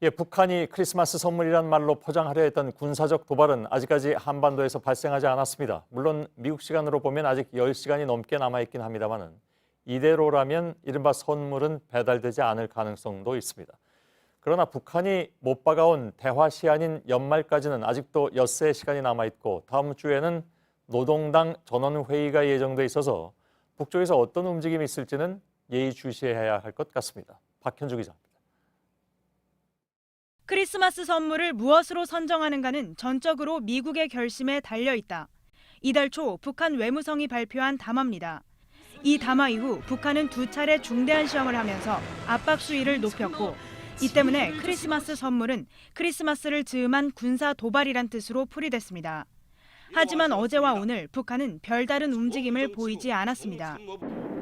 예, 북한이 크리스마스 선물이란 말로 포장하려 했던 군사적 도발은 아직까지 한반도에서 발생하지 않았습니다. 물론 미국 시간으로 보면 아직 10시간이 넘게 남아있긴 합니다만 이대로라면 이른바 선물은 배달되지 않을 가능성도 있습니다. 그러나 북한이 못 박아온 대화 시한인 연말까지는 아직도 엿새 시간이 남아있고 다음 주에는 노동당 전원회의가 예정돼 있어서 북쪽에서 어떤 움직임이 있을지는 예의주시해야 할 것 같습니다. 박현주 기자입니다. 크리스마스 선물을 무엇으로 선정하는가는 전적으로 미국의 결심에 달려있다. 이달 초 북한 외무성이 발표한 담화입니다. 이 담화 이후 북한은 2차례 중대한 시험을 하면서 압박 수위를 높였고 이 때문에 크리스마스 선물은 크리스마스를 즈음한 군사 도발이란 뜻으로 풀이됐습니다. 하지만 어제와 오늘 북한은 별다른 움직임을 보이지 않았습니다.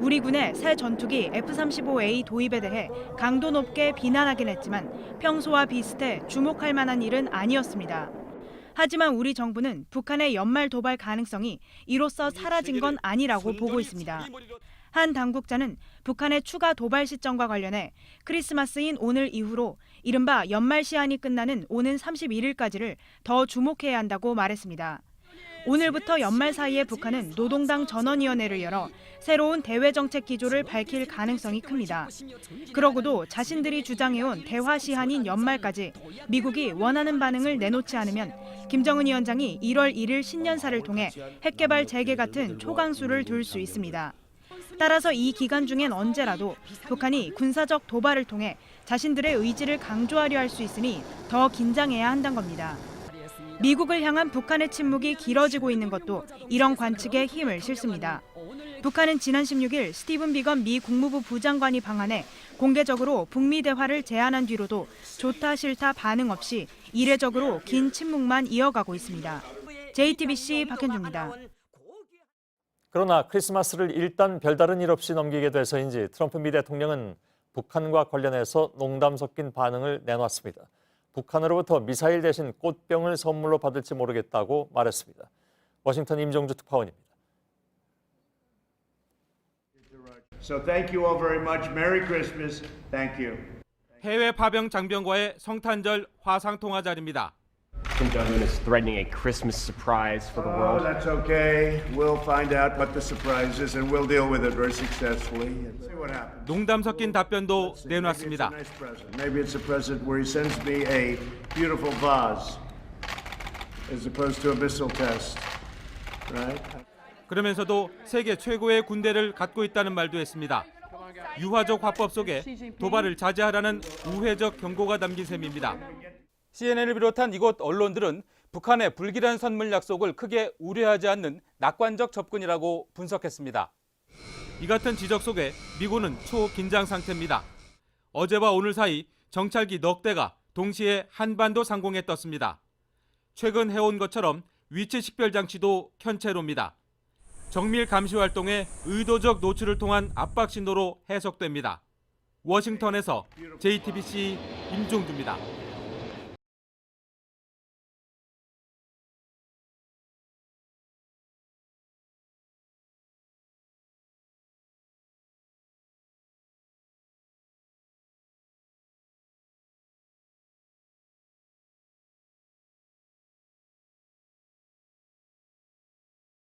우리 군의 새 전투기 F-35A 도입에 대해 강도 높게 비난하긴 했지만 평소와 비슷해 주목할 만한 일은 아니었습니다. 하지만 우리 정부는 북한의 연말 도발 가능성이 이로써 사라진 건 아니라고 보고 있습니다. 한 당국자는 북한의 추가 도발 시점과 관련해 크리스마스인 오늘 이후로 이른바 연말 시한이 끝나는 오는 31일까지를 더 주목해야 한다고 말했습니다. 오늘부터 연말 사이에 북한은 노동당 전원위원회를 열어 새로운 대외정책 기조를 밝힐 가능성이 큽니다. 그러고도 자신들이 주장해온 대화 시한인 연말까지 미국이 원하는 반응을 내놓지 않으면 김정은 위원장이 1월 1일 신년사를 통해 핵개발 재개 같은 초강수를 둘 수 있습니다. 따라서 이 기간 중엔 언제라도 북한이 군사적 도발을 통해 자신들의 의지를 강조하려 할 수 있으니 더 긴장해야 한다는 겁니다. 미국을 향한 북한의 침묵이 길어지고 있는 것도 이런 관측에 힘을 실습니다. 북한은 지난 16일 스티븐 비건 미 국무부 부장관이 방한해 공개적으로 북미 대화를 제안한 뒤로도 좋다 싫다 반응 없이 이례적으로 긴 침묵만 이어가고 있습니다. JTBC 박현주입니다. 그러나 크리스마스를 일단 별다른 일 없이 넘기게 돼서인지 트럼프 미 대통령은 북한과 관련해서 농담 섞인 반응을 내놨습니다. 북한으로부터 미사일 대신 꽃병을 선물로 받을지 모르겠다고 말했습니다. 워싱턴 임종주 특파원입니다. So thank you all very much. Merry Christmas. Thank you. 해외 파병 장병과의 성탄절 화상 통화 자리입니다. Kim Jong-un is threatening a Christmas surprise for the world. That's okay. We'll find out what the surprise is and we'll deal with it very successfully and see what happens. 농담 섞인 답변도 내놨습니다. Maybe it's a present where he sends me a beautiful vase as opposed to a missile test. Right? 그러면서도 세계 최고의 군대를 갖고 있다는 말도 했습니다. 유화적 화법 속에 도발을 자제하라는 우회적 경고가 담긴 셈입니다. CNN을 비롯한 이곳 언론들은 북한의 불길한 선물 약속을 크게 우려하지 않는 낙관적 접근이라고 분석했습니다. 이 같은 지적 속에 미군은 초긴장 상태입니다. 어제와 오늘 사이 정찰기 넉 대가 동시에 한반도 상공에 떴습니다. 최근 해온 것처럼 위치 식별 장치도 현채로입니다. 정밀 감시 활동에 의도적 노출을 통한 압박 신호로 해석됩니다. 워싱턴에서 JTBC 임종주입니다.